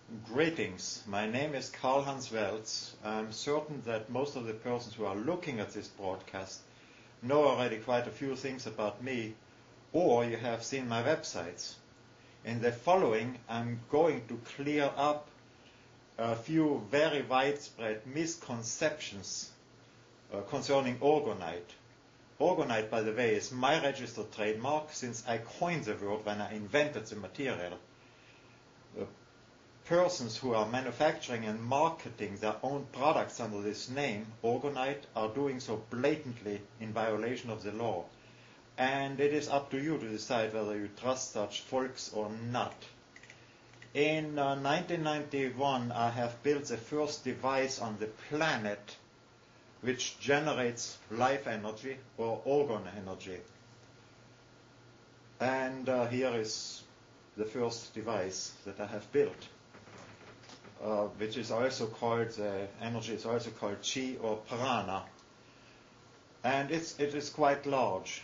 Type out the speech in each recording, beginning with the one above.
Greetings, my name is Karl Hans Welz. I'm certain that most of the persons who are looking at this broadcast know already quite a few things about me, or you have seen my websites. In the following, I'm going to clear up a few very widespread misconceptions concerning orgonite. Orgonite, by the way, is my registered trademark since I coined the word when I invented the material. Persons who are manufacturing and marketing their own products under this name, orgonite, are doing so blatantly in violation of the law. And it is up to you to decide whether you trust such folks or not. In 1991, I have built the first device on the planet which generates life energy or orgone energy. And here is the first device that I have built. Which is also called, energy is also called chi or prana. And it is quite large.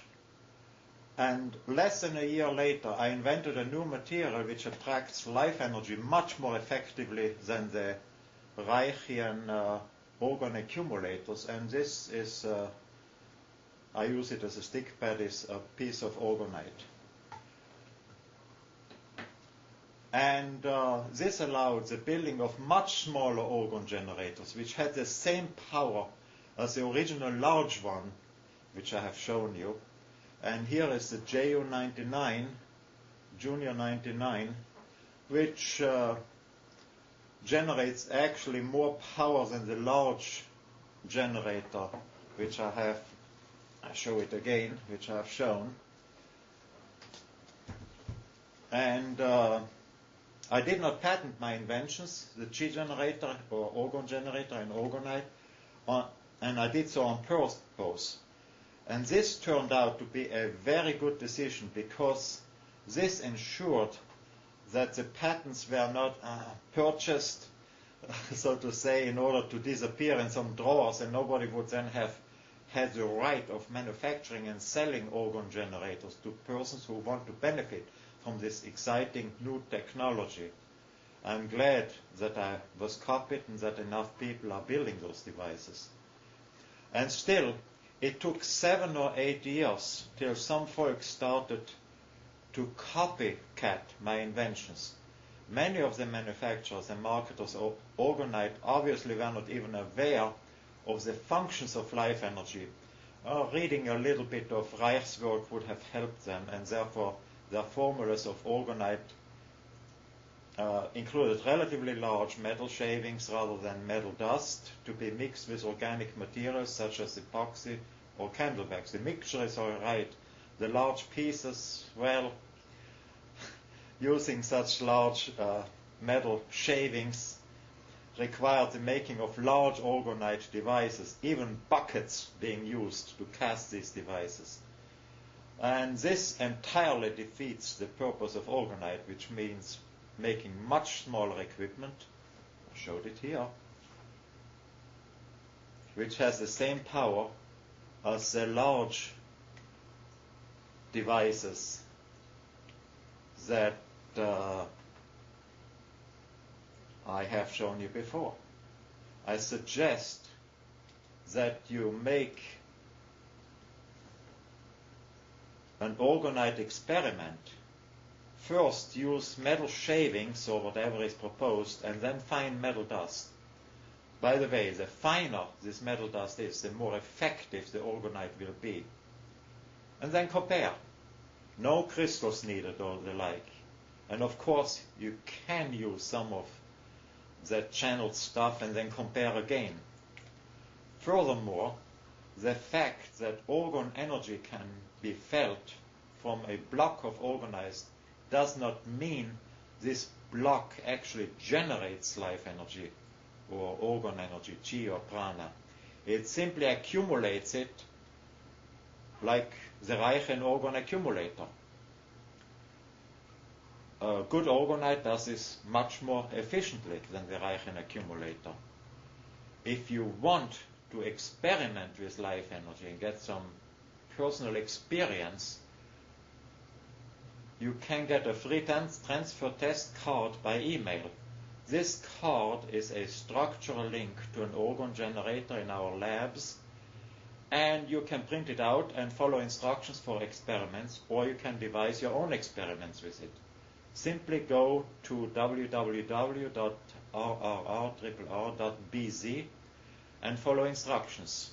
And less than a year later, I invented a new material which attracts life energy much more effectively than the Reichian orgone accumulators. And this is, I use it as a stick pad, is a piece of orgonite. And this allowed the building of much smaller orgone generators, which had the same power as the original large one, which I have shown you. And here is the JU99, Junior 99, which generates actually more power than the large generator, which I show it again, which I have shown. And I did not patent my inventions, the chi generator or orgone generator and orgonite, and I did so on purpose. And this turned out to be a very good decision because this ensured that the patents were not purchased, so to say, in order to disappear in some drawers, and nobody would then have had the right of manufacturing and selling orgone generators to persons who want to benefit from this exciting new technology. I'm glad that I was copied and that enough people are building those devices. And still, it took 7 or 8 years till some folks started to copycat my inventions. Many of the manufacturers and marketers of orgonite obviously were not even aware of the functions of life energy. Reading a little bit of Reich's work would have helped them, and therefore the formulas of orgonite included relatively large metal shavings rather than metal dust to be mixed with organic materials such as epoxy or candle wax. The mixture is all right. The large pieces, well, using such large metal shavings required the making of large orgonite devices, even buckets being used to cast these devices. And this entirely defeats the purpose of orgonite, which means making much smaller equipment. I showed it here, which has the same power as the large devices that I have shown you before. I suggest that you make an orgonite experiment. First use metal shavings or whatever is proposed, and then fine metal dust. By the way, the finer this metal dust is, the more effective the orgonite will be. And then compare. No crystals needed or the like. And of course, you can use some of that channeled stuff and then compare again. Furthermore, the fact that orgone energy can be felt from a block of orgonite does not mean this block actually generates life energy or orgone energy, chi or prana. It simply accumulates it like the Reichian orgone accumulator. A good orgonite does this much more efficiently than the Reichian accumulator. If you want to experiment with life energy and get some personal experience, you can get a free transfer test card by email. This card is a structural link to an orgone generator in our labs, and you can print it out and follow instructions for experiments, or you can devise your own experiments with it. Simply go to www.rrr.bz and follow instructions.